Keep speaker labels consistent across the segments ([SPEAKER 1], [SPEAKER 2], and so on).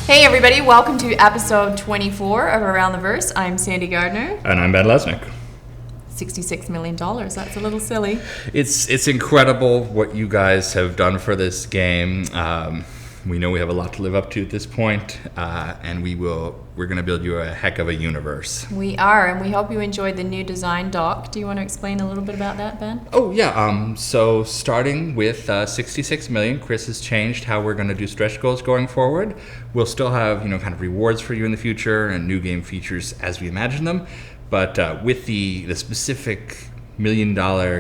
[SPEAKER 1] Hey everybody, welcome to episode 24 of Around the Verse. I'm Sandy Gardner.
[SPEAKER 2] And I'm Ben Lesnick.
[SPEAKER 1] $66 million, that's a little silly.
[SPEAKER 2] It's incredible what you guys have done for this game. We know we have a lot to live up to at this point, and we're going to build you a heck of a universe.
[SPEAKER 1] We are, and we hope you enjoyed the new design doc. Do you want to explain a little bit about that, Ben?
[SPEAKER 2] Oh, yeah. So starting with 66 million, Chris has changed how we're going to do stretch goals going forward. We'll still have, kind of rewards for you in the future and new game features as we imagine them. But with the specific $1 million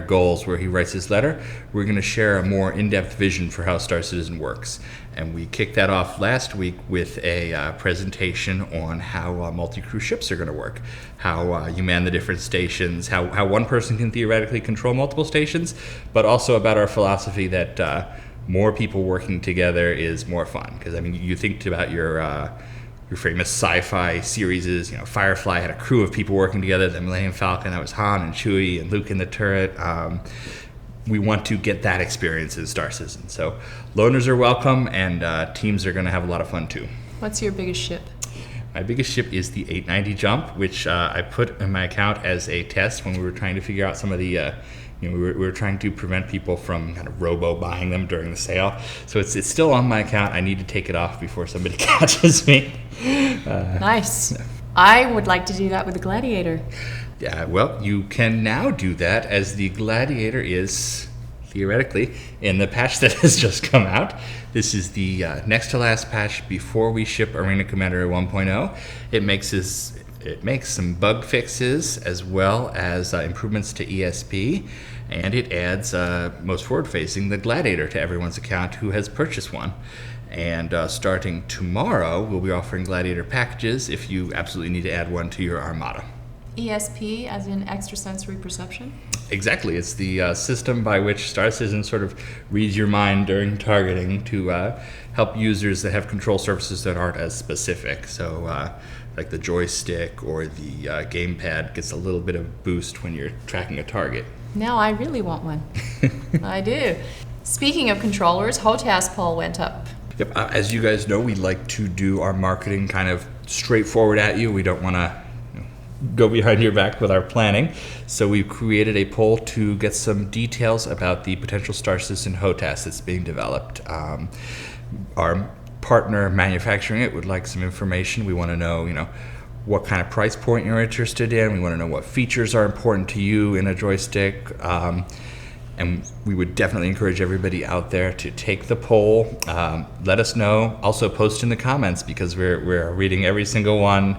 [SPEAKER 2] goals where he writes his letter, we're going to share a more in-depth vision for how Star Citizen works. And we kicked that off last week with a presentation on how multi-crew ships are going to work, how you man the different stations, how one person can theoretically control multiple stations, but also about our philosophy that more people working together is more fun. Because, you think about your famous sci-fi series, Firefly had a crew of people working together. The Millennium Falcon, that was Han and Chewie and Luke in the turret. We want to get that experience in Star Citizen. So loners are welcome, and teams are going to have a lot of fun too.
[SPEAKER 1] What's your biggest ship?
[SPEAKER 2] My biggest ship is the 890 Jump, which I put in my account as a test when we were trying to figure out some of the we were trying to prevent people from kind of robo-buying them during the sale. So it's still on my account. I need to take it off before somebody catches me.
[SPEAKER 1] Nice. I would like to do that with the Gladiator.
[SPEAKER 2] Yeah, well, you can now do that, as the Gladiator is, theoretically, in the patch that has just come out. This is the next to last patch before we ship Arena Commander 1.0. It makes some bug fixes as well as improvements to ESP, and it adds, most forward-facing, the Gladiator to everyone's account who has purchased one. And starting tomorrow, we'll be offering Gladiator packages if you absolutely need to add one to your Armada.
[SPEAKER 1] ESP, as in extrasensory perception?
[SPEAKER 2] Exactly. It's the system by which Star Citizen sort of reads your mind during targeting to help users that have control surfaces that aren't as specific. So like the joystick or the gamepad gets a little bit of boost when you're tracking a target.
[SPEAKER 1] Now I really want one. I do. Speaking of controllers, HOTAS poll went up.
[SPEAKER 2] Yep. As you guys know, we like to do our marketing kind of straightforward at you. We don't want to go behind your back with our planning. So we've created a poll to get some details about the potential Star Citizen HOTAS that's being developed. Our partner manufacturing it would like some information. We want to know, what kind of price point you're interested in. We want to know what features are important to you in a joystick. And we would definitely encourage everybody out there to take the poll. Let us know. Also post in the comments, because we're reading every single one.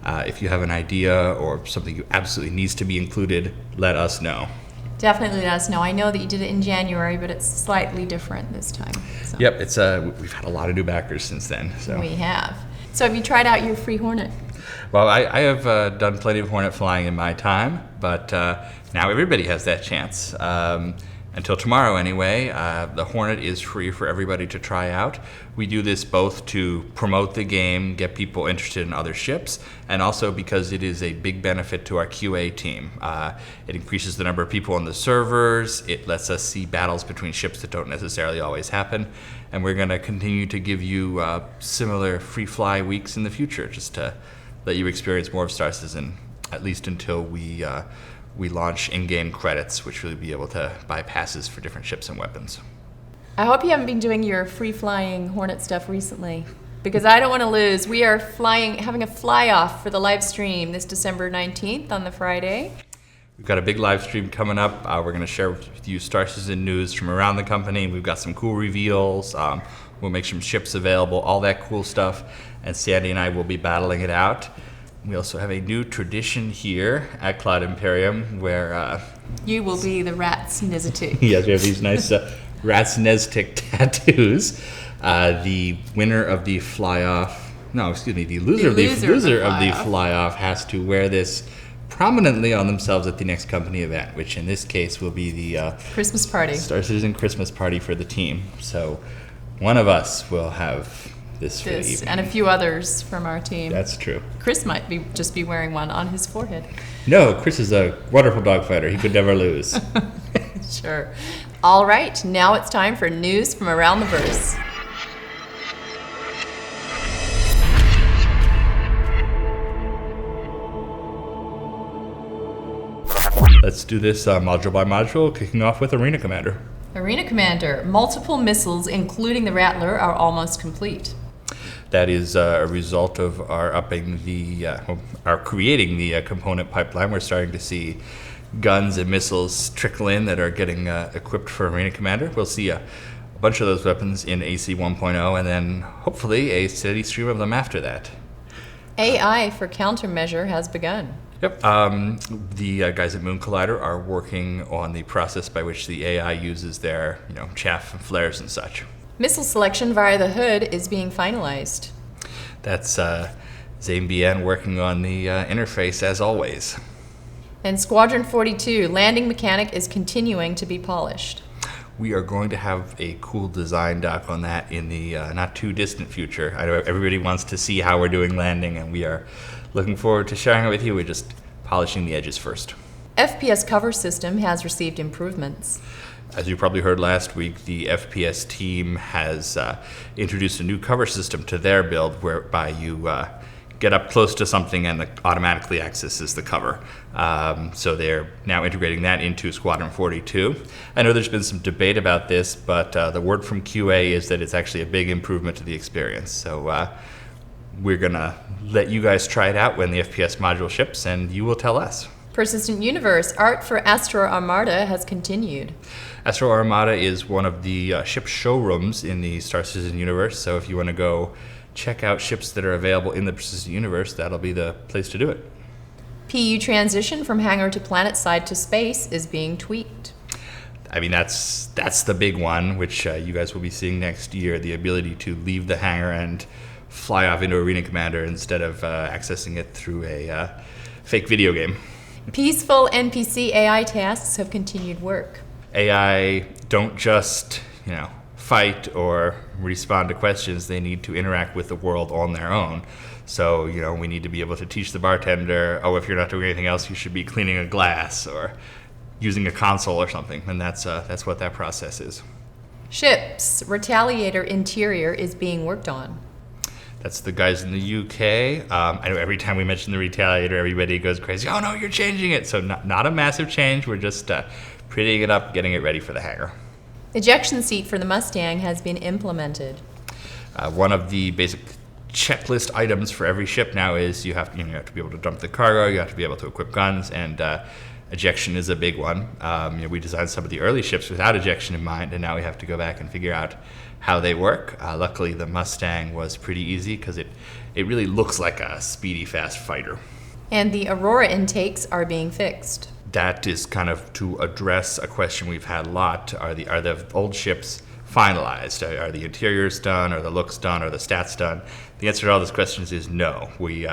[SPEAKER 2] If you have an idea or something you absolutely needs to be included, let us know.
[SPEAKER 1] Definitely let us know. I know that you did it in January, but it's slightly different this time. So.
[SPEAKER 2] Yep, we've had a lot of new backers since then. So.
[SPEAKER 1] We have. So have you tried out your free Hornet?
[SPEAKER 2] Well, I have done plenty of Hornet flying in my time, but now everybody has that chance. Until tomorrow, anyway. The Hornet is free for everybody to try out. We do this both to promote the game, get people interested in other ships, and also because it is a big benefit to our QA team. It increases the number of people on the servers. It lets us see battles between ships that don't necessarily always happen. And we're going to continue to give you similar free fly weeks in the future, just to let you experience more of Star Citizen, at least until we launch in-game credits, which will be able to buy passes for different ships and weapons.
[SPEAKER 1] I hope you haven't been doing your free-flying Hornet stuff recently, because I don't want to lose. We are having a fly-off for the live stream this December 19th on the Friday.
[SPEAKER 2] We've got a big live stream coming up. We're going to share with you Star Citizen news from around the company. We've got some cool reveals. We'll make some ships available, all that cool stuff. And Sandy and I will be battling it out. We also have a new tradition here at Cloud Imperium where...
[SPEAKER 1] you will be the Rats Nezetik.
[SPEAKER 2] Yes, we have these nice Rats Nezetik tattoos. The winner of the fly-off... No, excuse me. The loser of the fly-off has to wear this prominently on themselves at the next company event, which in this case will be the...
[SPEAKER 1] Christmas party.
[SPEAKER 2] Star Citizen Christmas party for the team. So one of us will have... This
[SPEAKER 1] and a few others from our team.
[SPEAKER 2] That's true.
[SPEAKER 1] Chris might just be wearing one on his forehead.
[SPEAKER 2] No, Chris is a wonderful dogfighter. He could never lose.
[SPEAKER 1] Sure. All right, now it's time for news from around the verse.
[SPEAKER 2] Let's do this module by module, kicking off with Arena Commander.
[SPEAKER 1] Arena Commander, multiple missiles, including the Rattler, are almost complete.
[SPEAKER 2] That is a result of our creating the component pipeline. We're starting to see guns and missiles trickle in that are getting equipped for Arena Commander. We'll see a bunch of those weapons in AC 1.0, and then hopefully a steady stream of them after that.
[SPEAKER 1] AI for countermeasure has begun.
[SPEAKER 2] Yep. The guys at Moon Collider are working on the process by which the AI uses their, chaff and flares and such.
[SPEAKER 1] Missile selection via the hood is being finalized.
[SPEAKER 2] That's Zane BN working on the interface as always.
[SPEAKER 1] And Squadron 42, landing mechanic is continuing to be polished.
[SPEAKER 2] We are going to have a cool design doc on that in the not too distant future. I know everybody wants to see how we're doing landing, and we are looking forward to sharing it with you. We're just polishing the edges first.
[SPEAKER 1] FPS cover system has received improvements.
[SPEAKER 2] As you probably heard last week, the FPS team has introduced a new cover system to their build whereby you get up close to something and it automatically accesses the cover. So they're now integrating that into Squadron 42. I know there's been some debate about this, but the word from QA is that it's actually a big improvement to the experience. So we're going to let you guys try it out when the FPS module ships, and you will tell us.
[SPEAKER 1] Persistent Universe, art for Astro Armada has continued.
[SPEAKER 2] Astro Armada is one of the ship showrooms in the Star Citizen universe, so if you want to go check out ships that are available in the Persistent Universe, that'll be the place to do it.
[SPEAKER 1] PU transition from hangar to planet side to space is being tweaked.
[SPEAKER 2] I mean, that's the big one, which you guys will be seeing next year, the ability to leave the hangar and fly off into Arena Commander instead of accessing it through a fake video game.
[SPEAKER 1] Peaceful NPC AI tasks have continued work.
[SPEAKER 2] AI don't just, fight or respond to questions. They need to interact with the world on their own. So, we need to be able to teach the bartender, if you're not doing anything else, you should be cleaning a glass or using a console or something. And that's what that process is.
[SPEAKER 1] Ships, Retaliator interior is being worked on.
[SPEAKER 2] That's the guys in the UK. I know every time we mention the Retaliator, everybody goes crazy. Oh no, you're changing it. So not a massive change. We're just prettying it up, getting it ready for the hangar.
[SPEAKER 1] Ejection seat for the Mustang has been implemented.
[SPEAKER 2] One of the basic checklist items for every ship now is you have to be able to dump the cargo, you have to be able to equip guns, and ejection is a big one. We designed some of the early ships without ejection in mind, and now we have to go back and figure out how they work. Luckily, the Mustang was pretty easy because it really looks like a speedy, fast fighter.
[SPEAKER 1] And the Aurora intakes are being fixed.
[SPEAKER 2] That is kind of to address a question we've had a lot. Are the old ships finalized? Are the interiors done? Are the looks done? Are the stats done? The answer to all those questions is no. We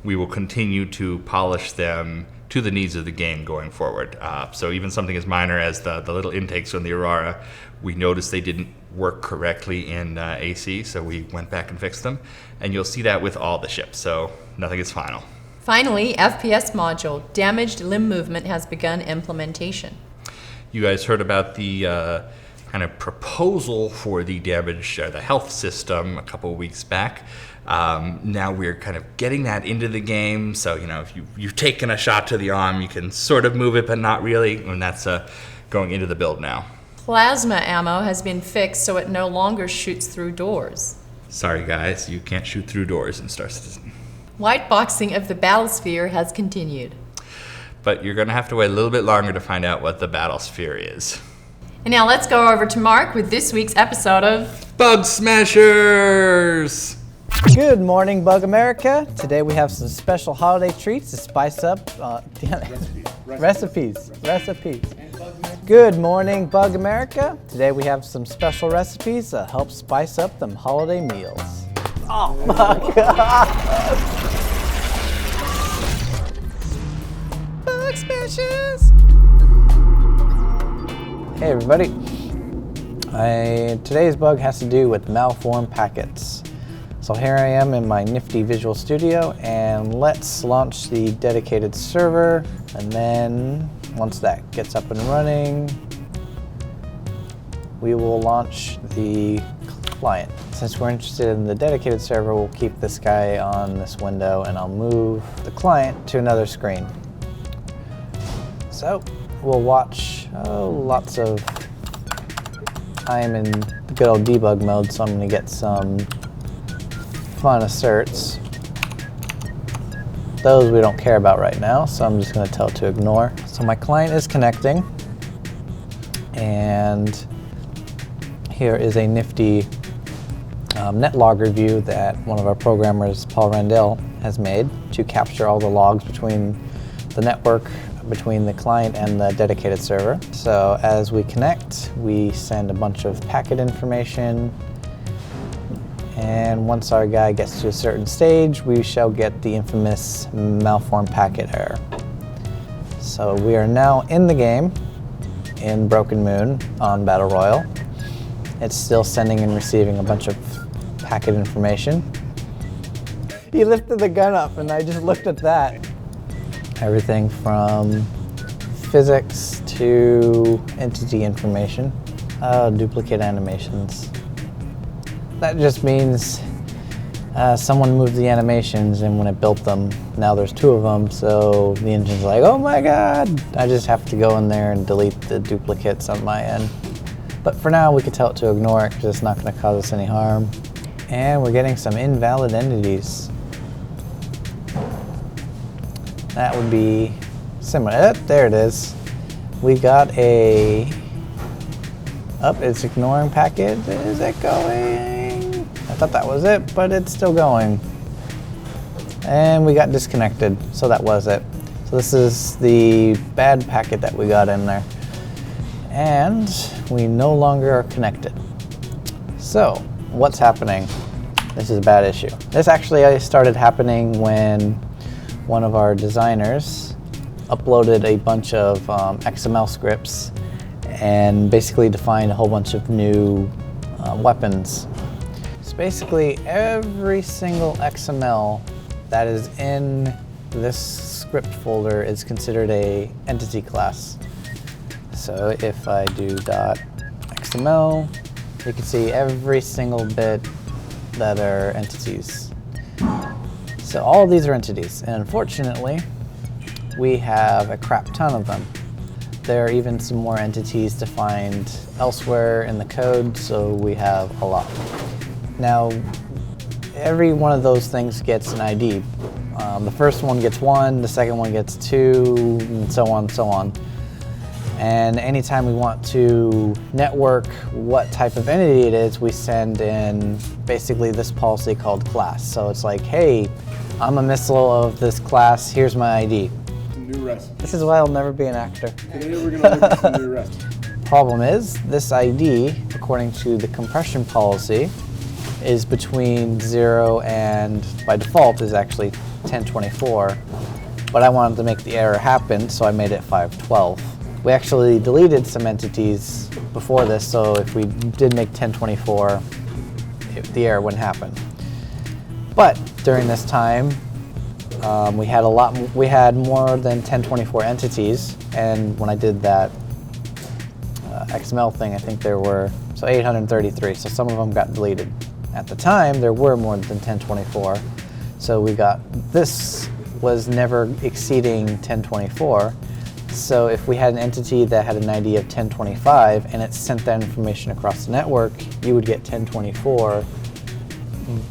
[SPEAKER 2] will continue to polish them to the needs of the game going forward. So even something as minor as the little intakes on the Aurora, we noticed they didn't work correctly in AC, so we went back and fixed them. And you'll see that with all the ships, so nothing is final.
[SPEAKER 1] Finally, FPS module, damaged limb movement has begun implementation.
[SPEAKER 2] You guys heard about the kind of proposal for the damage, the health system a couple of weeks back. Now we're kind of getting that into the game, so if you've taken a shot to the arm, you can sort of move it, but not really, and that's going into the build now.
[SPEAKER 1] Plasma ammo has been fixed so it no longer shoots through doors.
[SPEAKER 2] Sorry guys, you can't shoot through doors in Star Citizen.
[SPEAKER 1] White boxing of the battlesphere has continued.
[SPEAKER 2] But you're going to have to wait a little bit longer to find out what the battlesphere is.
[SPEAKER 1] And now let's go over to Mark with this week's episode of
[SPEAKER 2] Bug Smashers!
[SPEAKER 3] Good morning, Bug America. Today we have some special holiday treats to spice up recipes. Good morning, Bug America. Today we have some special recipes to help spice up them holiday meals. Oh my God! Bug Smashers! Hey everybody. Today's bug has to do with malformed packets. So here I am in my nifty Visual Studio, and let's launch the dedicated server, and then once that gets up and running, we will launch the client. Since we're interested in the dedicated server, we'll keep this guy on this window, and I'll move the client to another screen. So we'll watch lots of time in good old debug mode, so I'm going to get some fun asserts. Those we don't care about right now, so I'm just going to tell it to ignore. So my client is connecting, and here is a nifty net log review that one of our programmers, Paul Randell, has made to capture all the logs between the network, between the client and the dedicated server. So as we connect, we send a bunch of packet information, and once our guy gets to a certain stage, we shall get the infamous malformed packet error. So we are now in the game in Broken Moon on Battle Royale. It's still sending and receiving a bunch of packet information. He lifted the gun up and I just looked at that. Everything from physics to entity information. Duplicate animations. That just means someone moved the animations, and when it built them, now there's two of them, so the engine's like, oh my god! I just have to go in there and delete the duplicates on my end. But for now, we can tell it to ignore it because it's not going to cause us any harm. And we're getting some invalid entities. That would be similar. There it is. We got a... it's ignoring packet. Is it going? I thought that was it, but it's still going. And we got disconnected, so that was it. So this is the bad packet that we got in there. And we no longer are connected. So, what's happening? This is a bad issue. This actually started happening when one of our designers uploaded a bunch of XML scripts and basically defined a whole bunch of new weapons. So basically every single XML that is in this script folder is considered a entity class. So if I do .xml, you can see every single bit that are entities. So all of these are entities, and unfortunately, we have a crap ton of them. There are even some more entities defined elsewhere in the code, so we have a lot. Now, every one of those things gets an ID. The first one gets 1, the second one gets 2, and so on and so on. And anytime we want to network what type of entity it is, we send in basically this policy called class. So it's like, hey, I'm a missile of this class, here's my ID.
[SPEAKER 4] New recipe.
[SPEAKER 3] This is why I'll never be an actor.
[SPEAKER 4] Today we're going to look at some new recipe.
[SPEAKER 3] Problem is, this ID, according to the compression policy, is between 0 and, by default, is actually 1024. But I wanted to make the error happen, so I made it 512. We actually deleted some entities before this, so if we did make 1024, the error wouldn't happen. But during this time, we had more than 1024 entities, and when I did that XML thing, I think there were 833. So some of them got deleted. At the time, there were more than 1024, so this was never exceeding 1024. So if we had an entity that had an ID of 1025 and it sent that information across the network, you would get 1024,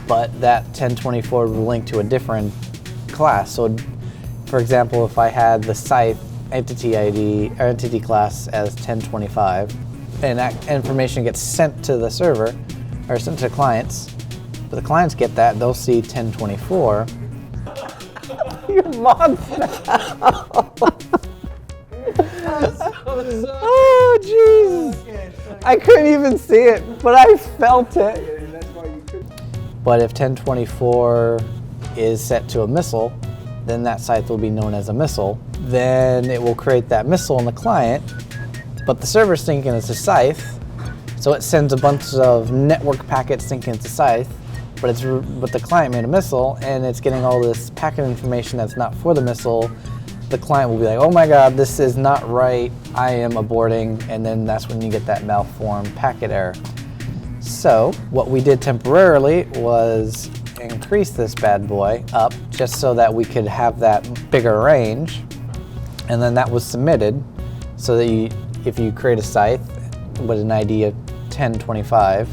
[SPEAKER 3] but that 1024 would link to a different class. So for example, if I had the Scythe entity ID or entity class as 1025, and that information gets sent to the server or sent to clients, but the clients get that, they'll see 1024. Your mod oh jeez! I couldn't even see it, but I felt it. But if 1024 is set to a missile, then that scythe will be known as a missile. Then it will create that missile in the client, but the server's thinking it's a scythe, so it sends a bunch of network packets thinking it's a scythe, but the client made a missile, and it's getting all this packet information that's not for the missile. The client will be like, oh my god, this is not right, I am aborting, and then that's when you get that malformed packet error. So what we did temporarily was increase this bad boy up just so that we could have that bigger range. And then that was submitted so that if you create a scythe with an ID of 1025,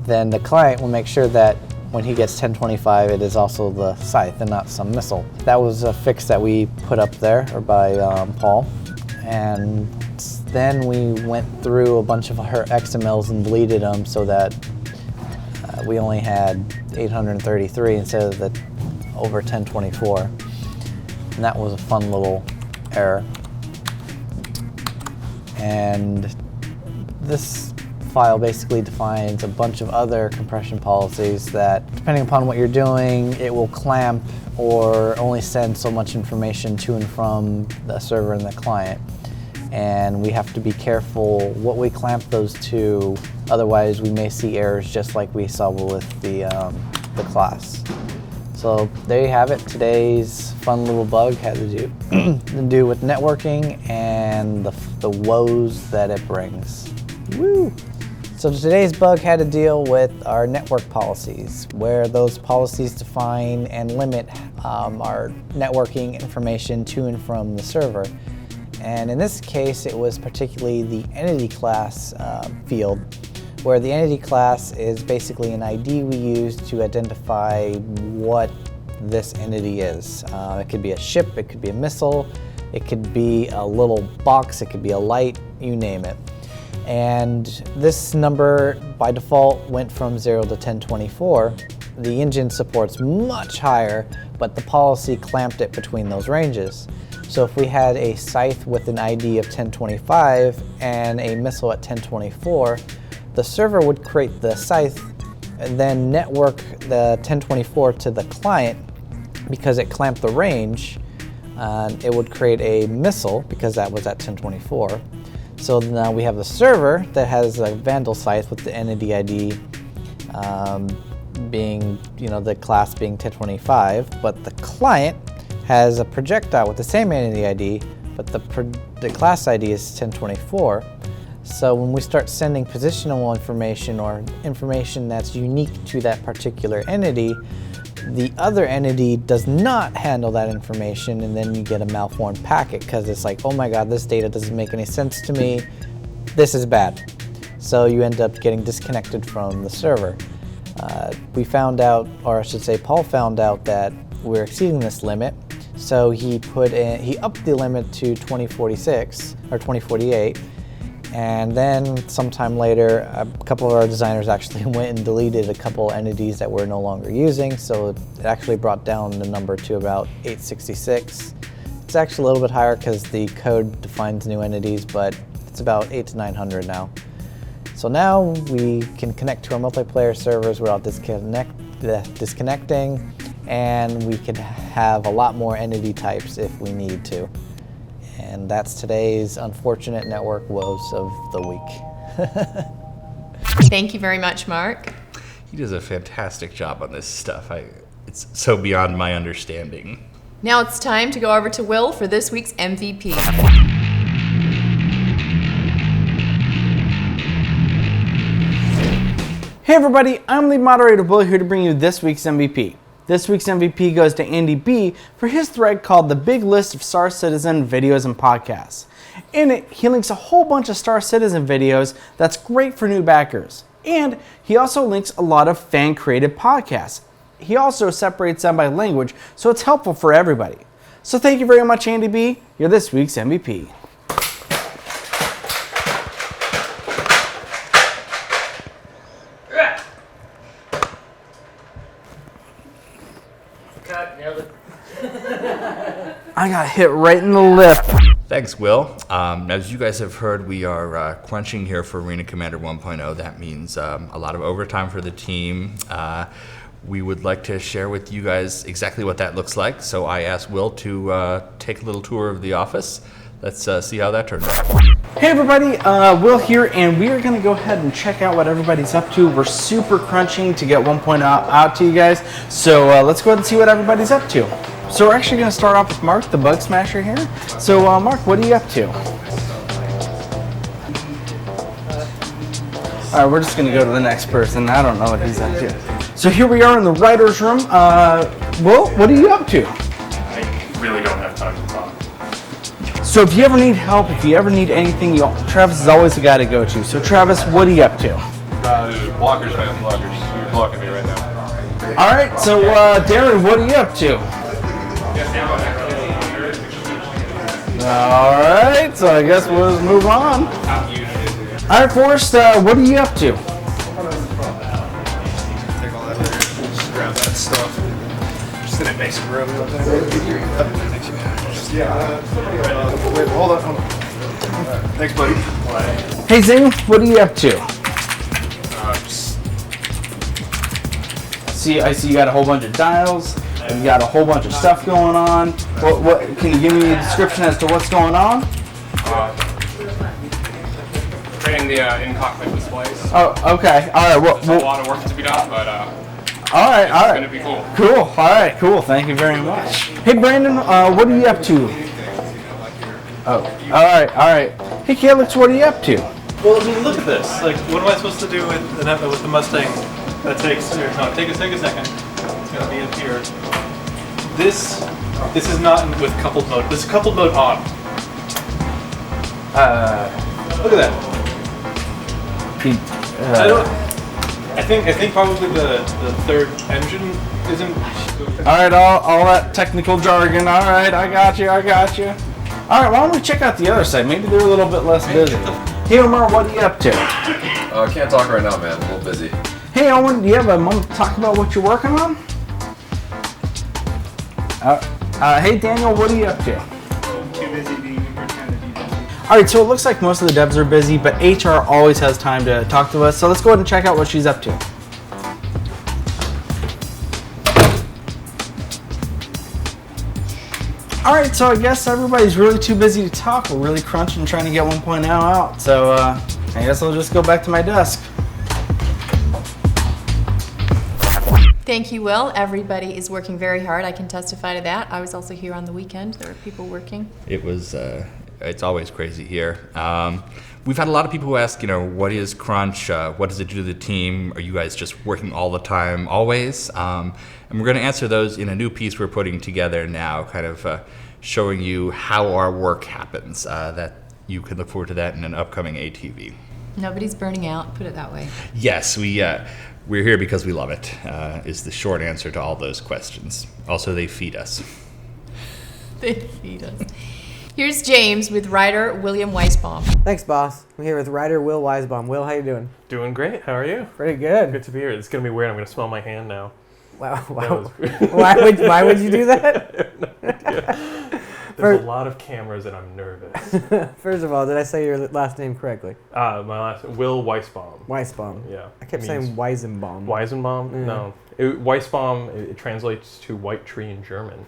[SPEAKER 3] then the client will make sure that when he gets 1025, it is also the scythe and not some missile. That was a fix that we put up there, or by Paul. And then we went through a bunch of her XMLs and deleted them so that we only had 833 instead of the over 1024. And that was a fun little error. And this file basically defines a bunch of other compression policies that, depending upon what you're doing, it will clamp or only send so much information to and from the server and the client. And we have to be careful what we clamp those to, otherwise we may see errors just like we saw with the class. So there you have it. Today's fun little bug had to do with networking and the woes that it brings. Woo! So today's bug had to deal with our network policies, where those policies define and limit our networking information to and from the server. And in this case, it was particularly the entity class field, where the entity class is basically an ID we use to identify what this entity is. It could be a ship, it could be a missile, it could be a little box, it could be a light, you name it. And this number by default went from 0 to 1024. The engine supports much higher, but the policy clamped it between those ranges. So if we had a scythe with an ID of 1025 and a missile at 1024, the server would create the scythe and then network the 1024 to the client because it clamped the range. It would create a missile because that was at 1024. So now we have the server that has a Vandal scythe with the entity ID being, the class being 1025, but the client has a projectile with the same entity ID, but the class ID is 1024. So when we start sending positional information or information that's unique to that particular entity, the other entity does not handle that information, and then you get a malformed packet because it's like, oh my god, this data doesn't make any sense to me, this is bad. So you end up getting disconnected from the server. We found out, or I should say Paul found out, that we're exceeding this limit, so he upped the limit to 2046 or 2048. And then sometime later, a couple of our designers actually went and deleted a couple entities that we're no longer using, so it actually brought down the number to about 866. It's actually a little bit higher because the code defines new entities, but it's about 800 to 900 now. So now we can connect to our multiplayer servers without disconnecting, and we can have a lot more entity types if we need to. And that's today's unfortunate network woes of the week.
[SPEAKER 1] Thank you very much, Mark.
[SPEAKER 2] He does a fantastic job on this stuff. It's so beyond my understanding.
[SPEAKER 1] Now it's time to go over to Will for this week's MVP.
[SPEAKER 5] Hey everybody, I'm lead moderator Will here to bring you this week's MVP. This week's MVP goes to Andy B for his thread called The Big List of Star Citizen Videos and Podcasts. In it, he links a whole bunch of Star Citizen videos that's great for new backers. And he also links a lot of fan-created podcasts. He also separates them by language, so it's helpful for everybody. So thank you very much, Andy B. You're this week's MVP. I got hit right in the lip.
[SPEAKER 2] Thanks, Will. As you guys have heard, we are crunching here for Arena Commander 1.0. That means a lot of overtime for the team. We would like to share with you guys exactly what that looks like. So I asked Will to take a little tour of the office. Let's see how that turns out.
[SPEAKER 5] Hey everybody, Will here, and we are going to go ahead and check out what everybody's up to. We're super crunching to get 1.0 out to you guys. So let's go ahead and see what everybody's up to. So we're actually going to start off with Mark, the bug smasher here. So Mark, what are you up to? All right, we're just going to go to the next person. I don't know what he's up to. So here we are in the writer's room. Will, what are you up to?
[SPEAKER 6] I really don't have time to talk.
[SPEAKER 5] So if you ever need help, if you ever need anything, Travis is always the guy to go to. So Travis, what are you up to?
[SPEAKER 6] Blockers, man, blockers. You're blocking me right now.
[SPEAKER 5] All right, so Darren, what are you up to? All right, so I guess we'll just move on. All right, Forrest, what are you up to?
[SPEAKER 6] Take all that there. Just grab that stuff. Just in a basic room. Wait, hold on. Thanks, buddy.
[SPEAKER 5] Hey, Zing, what are you up to? I see you got a whole bunch of dials. You got a whole bunch of stuff going on. What can you give me a description as to what's going on?
[SPEAKER 6] Creating the in-cockpit displays.
[SPEAKER 5] Oh, okay. All right.
[SPEAKER 6] There's a lot of work to be done, but
[SPEAKER 5] all right.
[SPEAKER 6] it's going to be cool.
[SPEAKER 5] Cool. All right. Cool. Thank you very much. Hey, Brandon, what are you up to? Oh. All right. All right. Hey, Calix, what are you up to?
[SPEAKER 7] Well, I mean, look at this. Like, what am I supposed to do with the Mustang? That takes. Here, no, take a second. It's gonna be in here. This is not with coupled mode. This is coupled mode on. Look at that. I think probably the third engine isn't.
[SPEAKER 5] All right, all that technical jargon. All right, I got you. All right, why don't we check out the other side? Maybe they're a little bit less busy. Hey, Omar, what are you up to?
[SPEAKER 8] Can't talk right now, man. I'm a little busy.
[SPEAKER 5] Hey, Owen, do you have a moment to talk about what you're working on? Hey, Daniel, what are you up to?
[SPEAKER 4] Too busy being pretend to be busy.
[SPEAKER 5] All right, so it looks like most of the devs are busy, but HR always has time to talk to us. So let's go ahead and check out what she's up to. All right, so I guess everybody's really too busy to talk. We're really crunching trying to get 1.0 out. So I guess I'll just go back to my desk.
[SPEAKER 1] Thank you, Will. Everybody is working very hard. I can testify to that. I was also here on the weekend. There were people working.
[SPEAKER 2] It was, it's always crazy here. We've had a lot of people who ask, what is Crunch? What does it do to the team? Are you guys just working all the time, always? And we're going to answer those in a new piece we're putting together now, kind of showing you how our work happens, that you can look forward to that in an upcoming ATV.
[SPEAKER 1] Nobody's burning out, put it that way.
[SPEAKER 2] Yes, we're here because we love it, is the short answer to all those questions. Also, they feed us.
[SPEAKER 1] They feed us. Here's James with writer William Wiesssbaum.
[SPEAKER 9] Thanks, boss. I'm here with writer Will Wiesssbaum. Will, how you doing?
[SPEAKER 7] Doing great. How are you?
[SPEAKER 9] Pretty good.
[SPEAKER 7] Good to be here. It's gonna be weird. I'm gonna smell my hand now.
[SPEAKER 9] Wow.
[SPEAKER 7] Was...
[SPEAKER 9] why would you do that?
[SPEAKER 7] There's a lot of cameras and I'm nervous.
[SPEAKER 9] First of all, did I say your last name correctly?
[SPEAKER 7] My last Will Wiesssbaum.
[SPEAKER 9] Wiesssbaum.
[SPEAKER 7] Yeah.
[SPEAKER 9] I kept saying Weisenbaum.
[SPEAKER 7] Weisenbaum?
[SPEAKER 9] Yeah.
[SPEAKER 7] No. Wiesssbaum, it translates to white tree in German.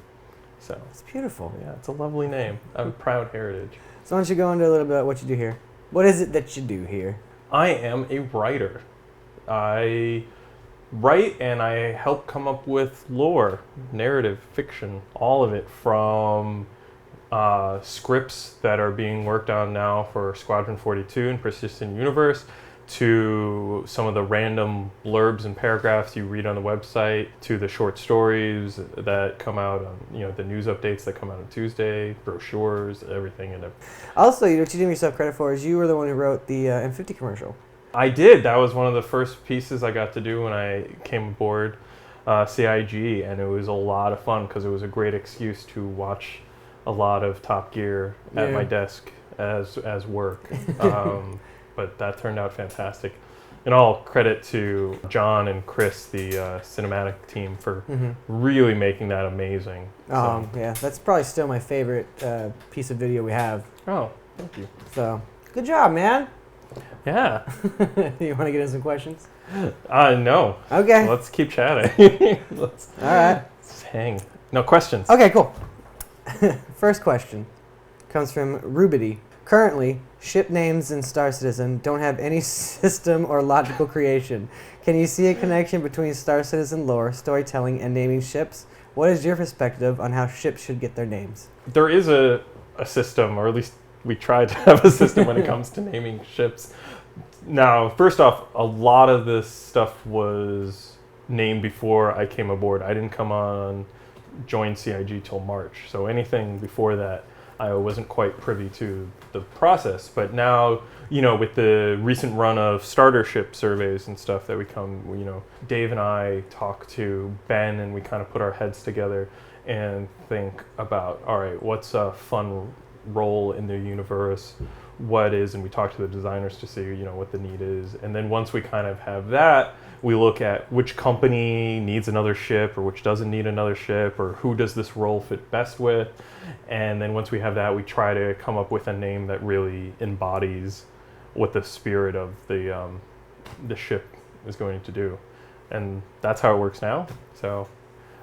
[SPEAKER 7] So
[SPEAKER 9] It's beautiful.
[SPEAKER 7] yeah, it's a lovely name. A proud heritage.
[SPEAKER 9] So why don't you go into a little bit about what you do here? What is it that you do here?
[SPEAKER 7] I am a writer. I write and I help come up with lore, narrative, fiction, all of it, from scripts that are being worked on now for Squadron 42 and Persistent Universe, to some of the random blurbs and paragraphs you read on the website, to the short stories that come out on, the news updates that come out on Tuesday, brochures, everything in it.
[SPEAKER 9] Also, what you didn't give yourself credit for is you were the one who wrote the M50 commercial.
[SPEAKER 7] I did. That was one of the first pieces I got to do when I came aboard CIG, and it was a lot of fun because it was a great excuse to watch a lot of Top Gear at my desk as work. But that turned out fantastic. And all credit to John and Chris, the cinematic team, for really making that amazing. So.
[SPEAKER 9] Yeah, that's probably still my favorite piece of video we have.
[SPEAKER 7] Oh, thank you.
[SPEAKER 9] So, good job, man.
[SPEAKER 7] Yeah.
[SPEAKER 9] You want to get in some questions?
[SPEAKER 7] No.
[SPEAKER 9] Okay.
[SPEAKER 7] Let's keep chatting.
[SPEAKER 9] All right.
[SPEAKER 7] Let's hang. No questions.
[SPEAKER 9] Okay, cool. First question comes from Rubity. Currently, ship names in Star Citizen don't have any system or logical creation. Can you see a connection between Star Citizen lore, storytelling, and naming ships? What is your perspective on how ships should get their names?
[SPEAKER 7] There is a system, or at least we try to have a system when it comes to naming ships. Now, first off, a lot of this stuff was named before I came aboard. I didn't come on, join CIG till March. So anything before that, I wasn't quite privy to the process. But now, with the recent run of starter ship surveys and stuff that Dave and I talk to Ben, and we kind of put our heads together and think about, all right, what's a fun role in the universe? And we talk to the designers to see, what the need is. And then once we kind of have that, we look at which company needs another ship or which doesn't need another ship, or who does this role fit best with. And then once we have that, we try to come up with a name that really embodies what the spirit of the ship is going to do. And that's how it works now. So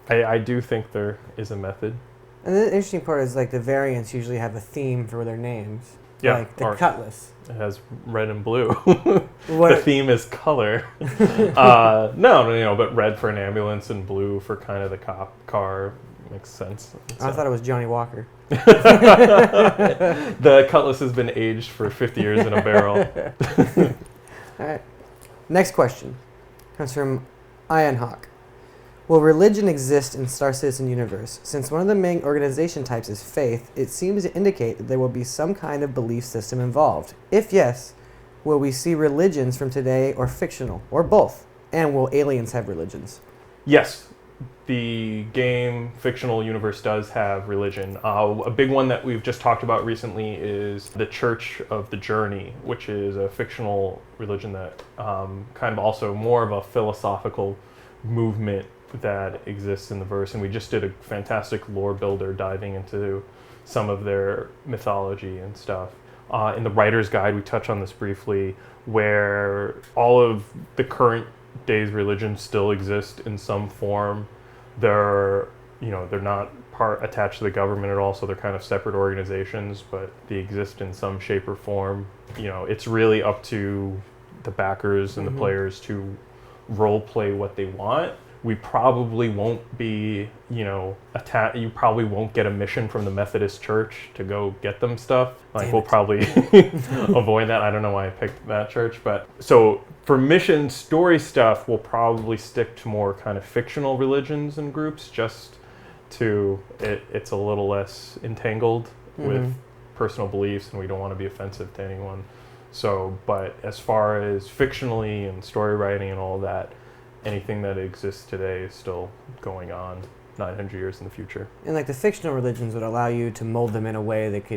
[SPEAKER 7] I do think there is a method.
[SPEAKER 9] And the interesting part is, like, the variants usually have a theme for their names.
[SPEAKER 7] Yeah,
[SPEAKER 9] like the Cutlass.
[SPEAKER 7] It has red and blue. The theme is color. No, but red for an ambulance and blue for kind of the cop car makes sense.
[SPEAKER 9] I thought it was Johnny Walker.
[SPEAKER 7] The Cutlass has been aged for 50 years in a barrel.
[SPEAKER 9] All right. Next question comes from Ironhawk. Will religion exist in Star Citizen universe? Since one of the main organization types is faith, it seems to indicate that there will be some kind of belief system involved. If yes, will we see religions from today or fictional, or both? And will aliens have religions?
[SPEAKER 7] Yes, the game fictional universe does have religion. A big one that we've just talked about recently is the Church of the Journey, which is a fictional religion that kind of also more of a philosophical movement that exists in the verse, and we just did a fantastic lore builder diving into some of their mythology and stuff. In the writer's guide, we touch on this briefly, where all of the current day's religions still exist in some form. They're not attached to the government at all, so they're kind of separate organizations, but they exist in some shape or form. It's really up to the backers and the players to role play what they want. We probably won't be, you probably won't get a mission from the Methodist Church to go get them stuff. We'll probably avoid that. I don't know why I picked that church. But so for mission story stuff, we'll probably stick to more kind of fictional religions and groups, just it's a little less entangled with personal beliefs, and we don't want to be offensive to anyone. So, but as far as fictionally and story writing and all that, anything that exists today is still going on 900 years in the future.
[SPEAKER 9] And like the fictional religions would allow you to mold them in a way that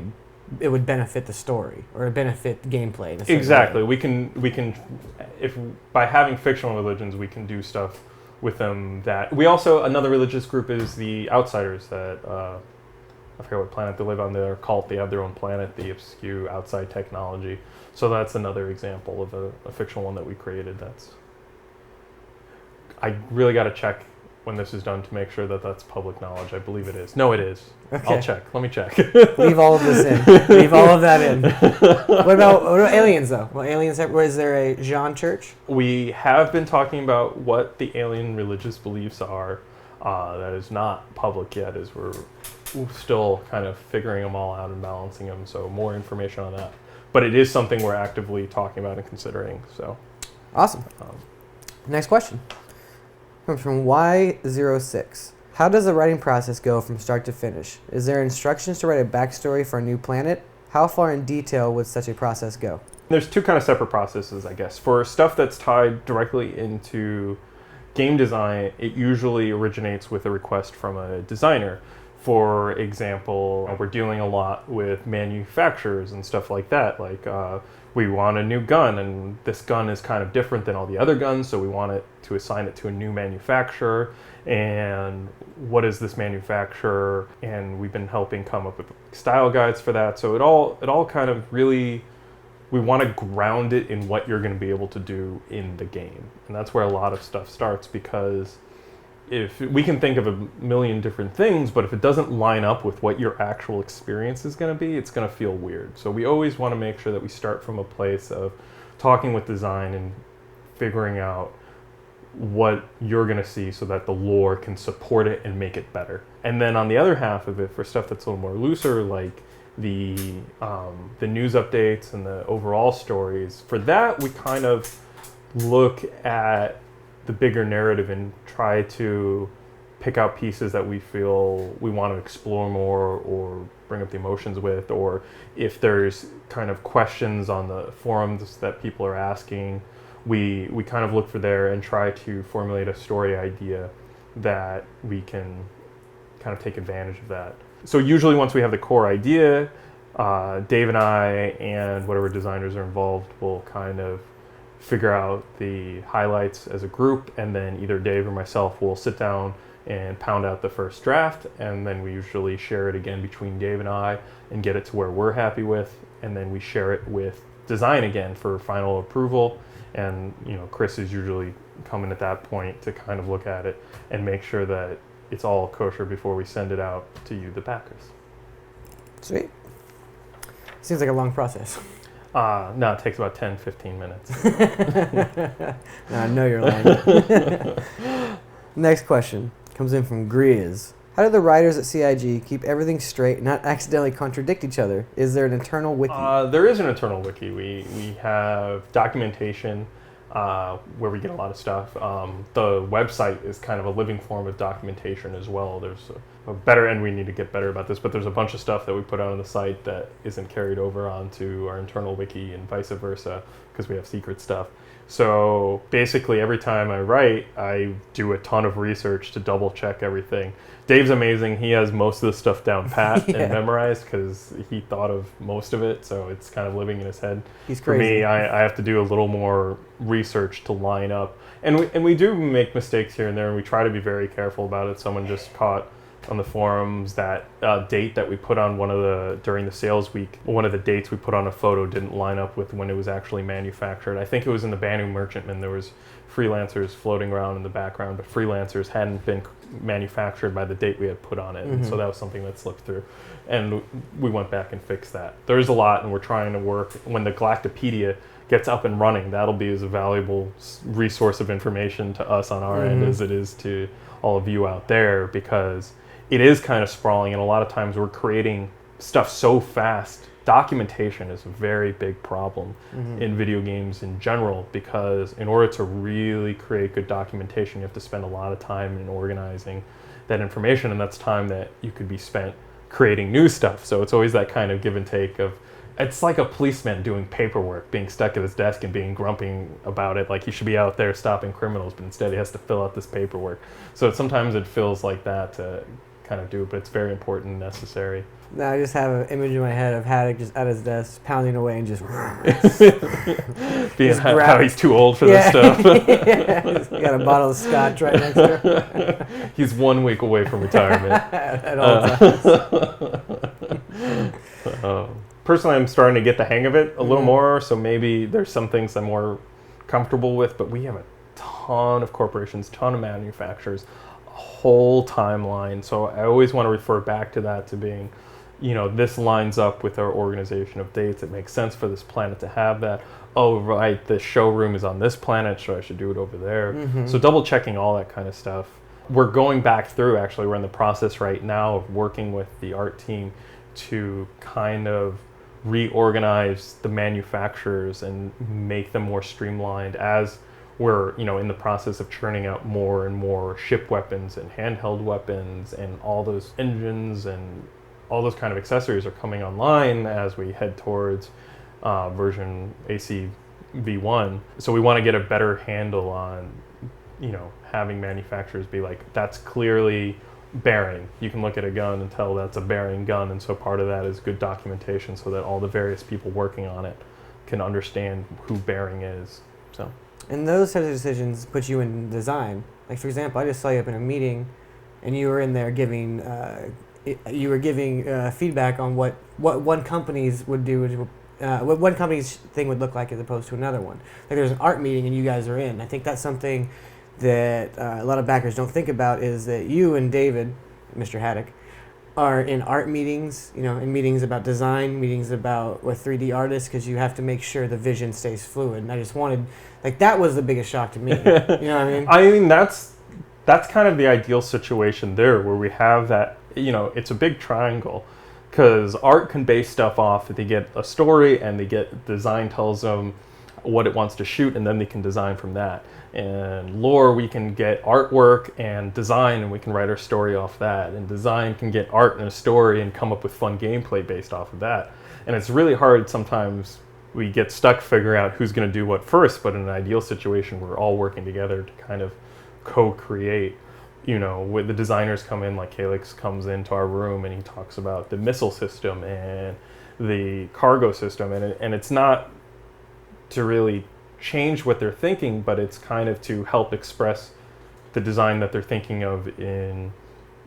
[SPEAKER 9] it would benefit the story or benefit gameplay.
[SPEAKER 7] Exactly. We can, if by having fictional religions, we can do stuff with them that we also, another religious group is the Outsiders that, I forget what planet they live on. They're cult. They have their own planet. They eschew outside technology. So that's another example of a fictional one that we created. I really got to check when this is done to make sure that that's public knowledge. I believe it is. No, it is. Okay. I'll check. Let me check.
[SPEAKER 9] Leave all of this in. Leave all of that in. What about aliens, though? Well, aliens. Is there a Jean church?
[SPEAKER 7] We have been talking about what the alien religious beliefs are. That is not public yet, as we're still kind of figuring them all out and balancing them. So more information on that. But it is something we're actively talking about and considering. So
[SPEAKER 9] awesome. Next question comes from Y06. How does the writing process go from start to finish? Is there instructions to write a backstory for a new planet? How far in detail would such a process go?
[SPEAKER 7] There's two kind of separate processes, I guess. For stuff that's tied directly into game design, it usually originates with a request from a designer. For example, we're dealing a lot with manufacturers and stuff like that. We want a new gun, and this gun is kind of different than all the other guns, so we want to assign it to a new manufacturer. And what is this manufacturer? And we've been helping come up with style guides for that. So it all kind of really, we want to ground it in what you're going to be able to do in the game. And that's where a lot of stuff starts, because if we can think of a million different things, but if it doesn't line up with what your actual experience is going to be, it's going to feel weird. So we always want to make sure that we start from a place of talking with design and figuring out what you're going to see so that the lore can support it and make it better. And then on the other half of it, for stuff that's a little more looser, like the news updates and the overall stories, for that we kind of look at the bigger narrative and try to pick out pieces that we feel we want to explore more or bring up the emotions with, or if there's kind of questions on the forums that people are asking, we kind of look for there and try to formulate a story idea that we can kind of take advantage of that. So usually once we have the core idea, Dave and I and whatever designers are involved will kind of figure out the highlights as a group, and then either Dave or myself will sit down and pound out the first draft, and then we usually share it again between Dave and I and get it to where we're happy with, and then we share it with design again for final approval. And Chris is usually coming at that point to kind of look at it and make sure that it's all kosher before we send it out to you, the backers.
[SPEAKER 9] Sweet. Seems like a long process.
[SPEAKER 7] No, it takes about 10-15 minutes.
[SPEAKER 9] No, I know you're lying. Next question comes in from Greers. How do the writers at CIG keep everything straight and not accidentally contradict each other? Is there an internal wiki?
[SPEAKER 7] There is an internal wiki. We have documentation where we get a lot of stuff. The website is kind of a living form of documentation as well. There's a better, and we need to get better about this, but there's a bunch of stuff that we put out on the site that isn't carried over onto our internal wiki and vice versa because we have secret stuff. So basically every time I write, I do a ton of research to double check everything. Dave's amazing. He has most of the stuff down pat and memorized because he thought of most of it, so it's kind of living in his head.
[SPEAKER 9] He's
[SPEAKER 7] crazy. For me, I have to do a little more research to line up. And we do make mistakes here and there, and we try to be very careful about it. Someone just caught on the forums that date that we put on during the sales week, one of the dates we put on a photo didn't line up with when it was actually manufactured. I think it was in the Banu Merchantman. There was freelancers floating around in the background, but freelancers hadn't been manufactured by the date we had put on it. And so that was something that slipped through. And we went back and fixed that. There's a lot, and we're trying to work. When the Galactopedia gets up and running, that'll be as a valuable resource of information to us on our end as it is to all of you out there, because it is kind of sprawling, and a lot of times we're creating stuff so fast. Documentation is a very big problem in video games in general, because in order to really create good documentation, you have to spend a lot of time in organizing that information, and that's time that you could be spent creating new stuff. So it's always that kind of give and take of, it's like a policeman doing paperwork, being stuck at his desk and being grumpy about it, like he should be out there stopping criminals, but instead he has to fill out this paperwork. So sometimes it feels like that to kind of do, but it's very important and necessary.
[SPEAKER 9] Now I just have an image in my head of Haddock just at his desk, pounding away and just
[SPEAKER 7] being how he's too old for this stuff.
[SPEAKER 9] He's got a bottle of scotch right next to him.
[SPEAKER 7] He's 1 week away from retirement.
[SPEAKER 9] At all times.
[SPEAKER 7] Personally, I'm starting to get the hang of it a little more, so maybe there's some things I'm more comfortable with, but we have a ton of corporations, ton of manufacturers, a whole timeline. So I always want to refer back to that, to being, this lines up with our organization of dates. It makes sense for this planet to have that. Oh, right, the showroom is on this planet, so I should do it over there. So double checking all that kind of stuff. We're going back through, actually, we're in the process right now of working with the art team to kind of reorganize the manufacturers and make them more streamlined as we're in the process of churning out more and more ship weapons and handheld weapons, and all those engines and all those kind of accessories are coming online as we head towards version AC V1. So we want to get a better handle on having manufacturers be like, that's clearly bearing. You can look at a gun and tell that's a bearing gun, and so part of that is good documentation so that all the various people working on it can understand who bearing is. So,
[SPEAKER 9] and those types of decisions put you in design. Like, for example, I just saw you up in a meeting, and you were in there giving feedback on what one company's would do, what one company's thing would look like as opposed to another one. Like, there's an art meeting and you guys are in. I think that's something that a lot of backers don't think about, is that you and David, Mr. Haddock, are in art meetings, in meetings about design, meetings about with 3D artists, because you have to make sure the vision stays fluid. And I just wanted, that was the biggest shock to me. You know what I mean?
[SPEAKER 7] I mean, that's kind of the ideal situation there, where we have that, it's a big triangle, because art can base stuff off. They get a story and they get design tells them what it wants to shoot, and then they can design from that. And lore, we can get artwork and design, and we can write our story off that. And design can get art and a story and come up with fun gameplay based off of that. And it's really hard sometimes. We get stuck figuring out who's going to do what first, but in an ideal situation, we're all working together to kind of co-create. You know, with the designers come in, like Calix comes into our room and he talks about the missile system and the cargo system, and it's not to really change what they're thinking, but it's kind of to help express the design that they're thinking of in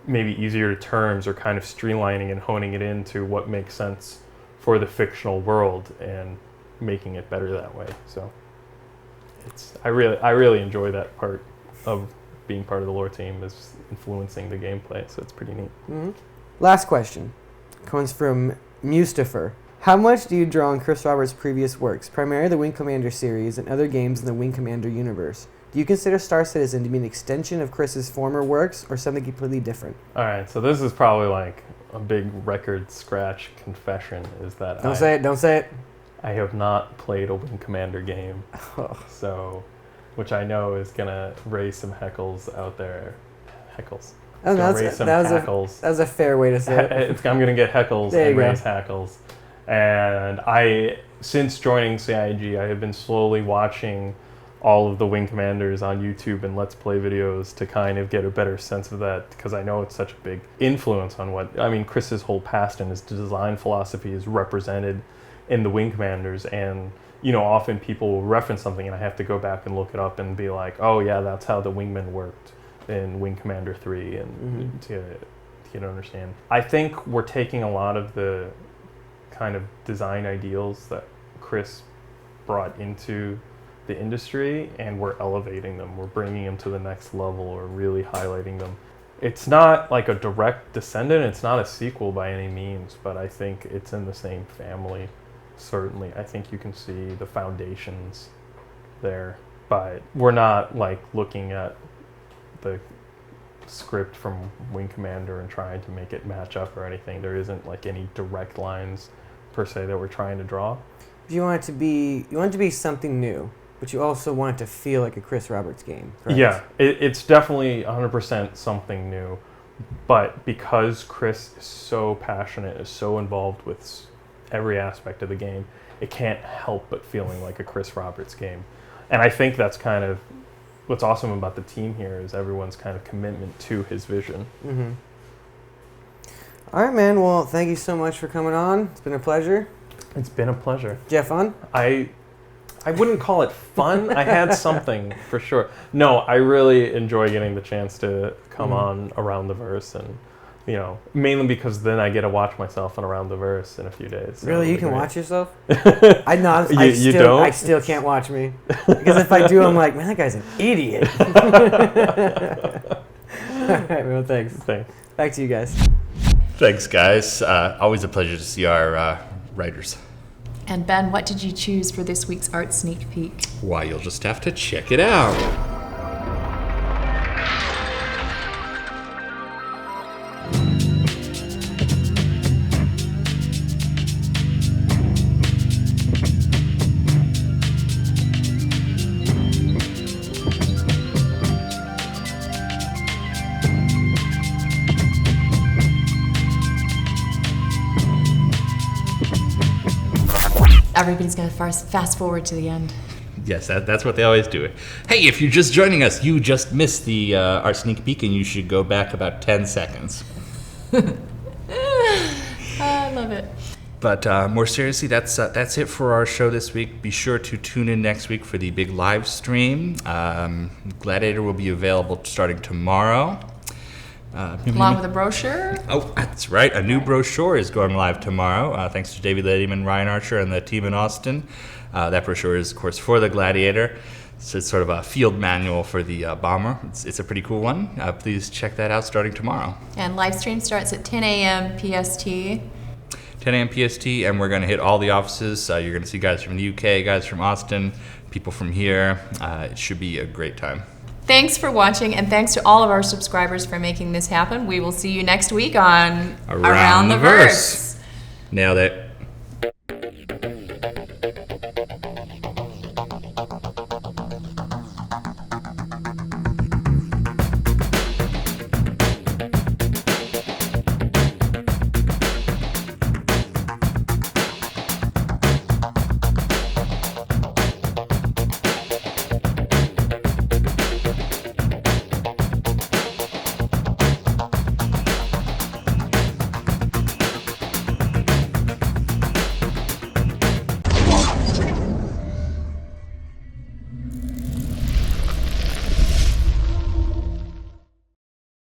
[SPEAKER 7] maybe easier terms, or kind of streamlining and honing it into what makes sense for the fictional world and making it better that way. So I really enjoy that part of being part of the lore team, is influencing the gameplay, so it's pretty neat.
[SPEAKER 9] Mm-hmm. Last question comes from Mustafer. How much do you draw on Chris Roberts' previous works, primarily the Wing Commander series and other games in the Wing Commander universe? Do you consider Star Citizen to be an extension of Chris's former works, or something completely different?
[SPEAKER 7] All right, so this is probably like a big record scratch confession, is that
[SPEAKER 9] Don't say it.
[SPEAKER 7] I have not played a Wing Commander game, so, which I know is gonna raise some heckles out there. Heckles.
[SPEAKER 9] Oh, that was a fair way to say it.
[SPEAKER 7] I'm gonna get heckles
[SPEAKER 9] and
[SPEAKER 7] raise hackles. And since joining CIG, I have been slowly watching all of the Wing Commanders on YouTube and Let's Play videos to kind of get a better sense of that, because I know it's such a big influence on Chris's whole past and his design philosophy is represented in the Wing Commanders. And, you know, often people will reference something and I have to go back and look it up and be like, oh yeah, that's how the Wingmen worked in Wing Commander 3, and to understand. I think we're taking a lot of the kind of design ideals that Chris brought into the industry, and we're elevating them. We're bringing them to the next level, or really highlighting them. It's not like a direct descendant. It's not a sequel by any means, but I think it's in the same family. Certainly, I think you can see the foundations there, but we're not like looking at the script from Wing Commander and trying to make it match up or anything. There isn't like any direct lines per se that we're trying to draw.
[SPEAKER 9] You want it to be something new, but you also want it to feel like a Chris Roberts game, correct?
[SPEAKER 7] Yeah, it's definitely 100% something new, but because Chris is so passionate, is so involved with every aspect of the game, it can't help but feeling like a Chris Roberts game. And I think that's kind of what's awesome about the team here, is everyone's kind of commitment to his vision.
[SPEAKER 9] Mm-hmm. All right, man. Well, thank you so much for coming on. It's been a pleasure.
[SPEAKER 7] It's been a pleasure.
[SPEAKER 9] Did you have fun?
[SPEAKER 7] I wouldn't call it fun. I had something for sure. No, I really enjoy getting the chance to come on Around the Verse, and mainly because then I get to watch myself on Around the Verse in a few days. So
[SPEAKER 9] really, you can watch yourself?
[SPEAKER 7] You don't?
[SPEAKER 9] I still can't watch me, because if I do, I'm like, man, that guy's an idiot. All right, well, thanks. Back to you guys.
[SPEAKER 2] Thanks, guys. Always a pleasure to see our writers.
[SPEAKER 1] And Ben, what did you choose for this week's art sneak peek?
[SPEAKER 2] Why, you'll just have to check it out.
[SPEAKER 1] Everybody's going to fast forward to the end.
[SPEAKER 2] Yes, that's what they always do. Hey, if you're just joining us, you just missed the art sneak peek, and you should go back about 10 seconds.
[SPEAKER 1] I love it.
[SPEAKER 2] But more seriously, that's it for our show this week. Be sure to tune in next week for the big live stream. Gladiator will be available starting tomorrow.
[SPEAKER 1] Along with a brochure?
[SPEAKER 2] Oh, that's right. A new brochure is going live tomorrow, thanks to David Ladyman, Ryan Archer, and the team in Austin. That brochure is, of course, for the Gladiator. So it's sort of a field manual for the bomber. It's a pretty cool one. Please check that out starting tomorrow.
[SPEAKER 1] And live stream starts at 10 a.m. PST.
[SPEAKER 2] 10 a.m. PST, and we're going to hit all the offices. You're going to see guys from the UK, guys from Austin, people from here. It should be a great time.
[SPEAKER 1] Thanks for watching, and thanks to all of our subscribers for making this happen. We will see you next week on Around the Verse.
[SPEAKER 2] Nailed it.